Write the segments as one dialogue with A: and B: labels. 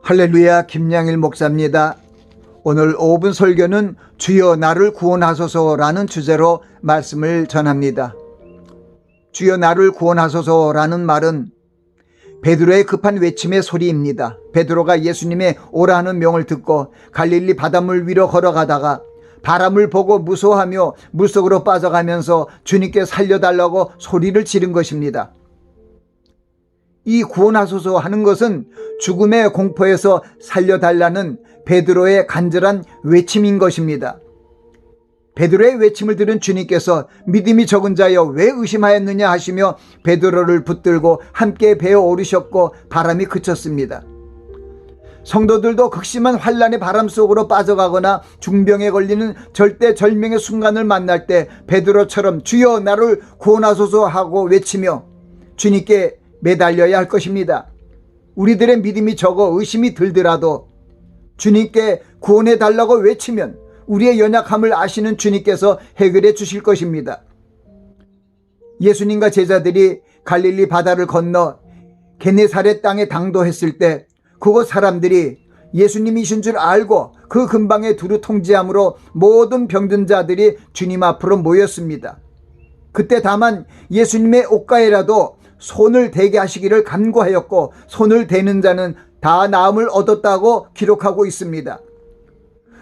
A: 할렐루야, 김양일 목사입니다. 오늘 5분 설교는 주여 나를 구원하소서라는 주제로 말씀을 전합니다. 주여 나를 구원하소서라는 말은 베드로의 급한 외침의 소리입니다. 베드로가 예수님의 오라는 명을 듣고 갈릴리 바닷물 위로 걸어가다가 바람을 보고 무서워하며 물속으로 빠져가면서 주님께 살려달라고 소리를 지른 것입니다. 이 구원하소서 하는 것은 죽음의 공포에서 살려달라는 베드로의 간절한 외침인 것입니다. 베드로의 외침을 들은 주님께서 믿음이 적은 자여 왜 의심하였느냐 하시며 베드로를 붙들고 함께 배에 오르셨고 바람이 그쳤습니다. 성도들도 극심한 환란의 바람 속으로 빠져가거나 중병에 걸리는 절대절명의 순간을 만날 때 베드로처럼 주여 나를 구원하소서 하고 외치며 주님께 매달려야 할 것입니다. 우리들의 믿음이 적어 의심이 들더라도 주님께 구원해 달라고 외치면 우리의 연약함을 아시는 주님께서 해결해 주실 것입니다. 예수님과 제자들이 갈릴리 바다를 건너 게네사렛 땅에 당도했을 때 그곳 사람들이 예수님이신 줄 알고 그 근방에 두루 통지함으로 모든 병든 자들이 주님 앞으로 모였습니다. 그때 다만 예수님의 옷가에라도 손을 대게 하시기를 간구하였고 손을 대는 자는 다 나음을 얻었다고 기록하고 있습니다.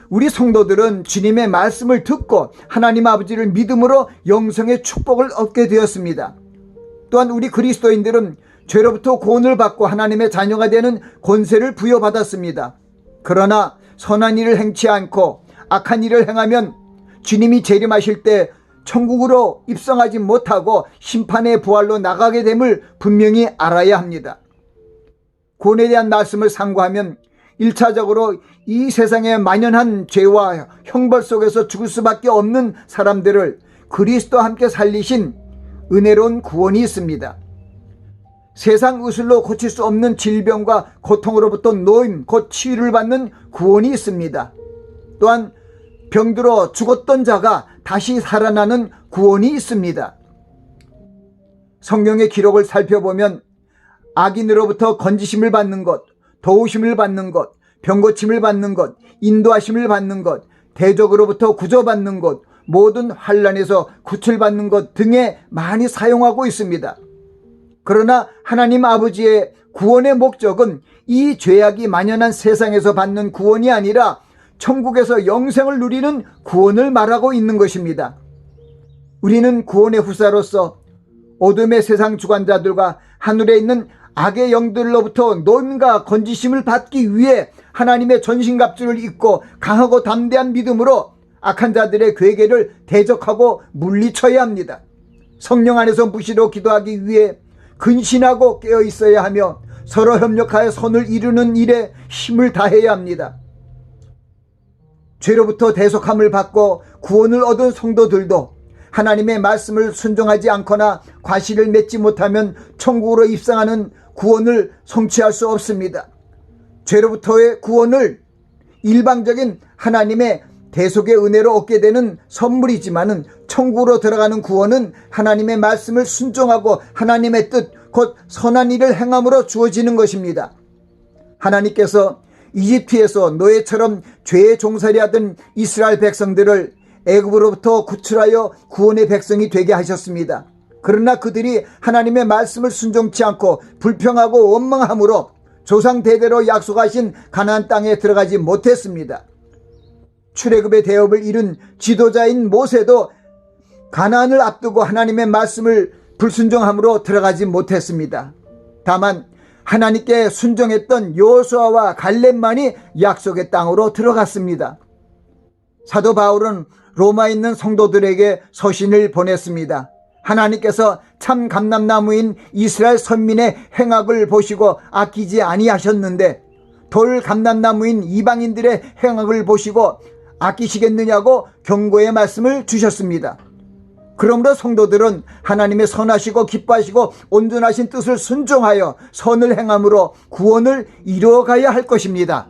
A: 우리 성도들은 주님의 말씀을 듣고 하나님 아버지를 믿음으로 영생의 축복을 얻게 되었습니다. 또한 우리 그리스도인들은 죄로부터 구원을 받고 하나님의 자녀가 되는 권세를 부여받았습니다. 그러나 선한 일을 행치 않고 악한 일을 행하면 주님이 재림하실 때 천국으로 입성하지 못하고 심판의 부활로 나가게 됨을 분명히 알아야 합니다. 구원에 대한 말씀을 상고하면 1차적으로 이 세상에 만연한 죄와 형벌 속에서 죽을 수밖에 없는 사람들을 그리스도와 함께 살리신 은혜로운 구원이 있습니다. 세상 의술로 고칠 수 없는 질병과 고통으로부터 노임, 곧 치유를 받는 구원이 있습니다. 또한 병들어 죽었던 자가 다시 살아나는 구원이 있습니다. 성경의 기록을 살펴보면 악인으로부터 건지심을 받는 것, 도우심을 받는 것, 병고침을 받는 것, 인도하심을 받는 것, 대적으로부터 구조받는 것, 모든 환난에서 구출받는 것 등에 많이 사용하고 있습니다. 그러나 하나님 아버지의 구원의 목적은 이 죄악이 만연한 세상에서 받는 구원이 아니라 천국에서 영생을 누리는 구원을 말하고 있는 것입니다. 우리는 구원의 후사로서 어둠의 세상 주관자들과 하늘에 있는 악의 영들로부터 노임과 건지심을 받기 위해 하나님의 전신갑주를 입고 강하고 담대한 믿음으로 악한 자들의 괴계를 대적하고 물리쳐야 합니다. 성령 안에서 무시로 기도하기 위해 근신하고 깨어 있어야 하며 서로 협력하여 선을 이루는 일에 힘을 다해야 합니다. 죄로부터 대속함을 받고 구원을 얻은 성도들도 하나님의 말씀을 순종하지 않거나 과실을 맺지 못하면 천국으로 입성하는 구원을 성취할 수 없습니다. 죄로부터의 구원을 일방적인 하나님의 대속의 은혜로 얻게 되는 선물이지만은 천국으로 들어가는 구원은 하나님의 말씀을 순종하고 하나님의 뜻, 곧 선한 일을 행함으로 주어지는 것입니다. 하나님께서 이집트에서 노예처럼 죄에 종살이하던 이스라엘 백성들을 애굽으로부터 구출하여 구원의 백성이 되게 하셨습니다. 그러나 그들이 하나님의 말씀을 순종치 않고 불평하고 원망함으로 조상 대대로 약속하신 가나안 땅에 들어가지 못했습니다. 출애굽의 대업을 이룬 지도자인 모세도 가나안을 앞두고 하나님의 말씀을 불순종함으로 들어가지 못했습니다. 다만 하나님께 순종했던 여호수아와 갈렙만이 약속의 땅으로 들어갔습니다. 사도 바울은 로마에 있는 성도들에게 서신을 보냈습니다. 하나님께서 참 감람나무인 이스라엘 선민의 행악을 보시고 아끼지 아니하셨는데 돌 감람나무인 이방인들의 행악을 보시고 아끼시겠느냐고 경고의 말씀을 주셨습니다. 그러므로 성도들은 하나님의 선하시고 기뻐하시고 온전하신 뜻을 순종하여 선을 행함으로 구원을 이루어가야 할 것입니다.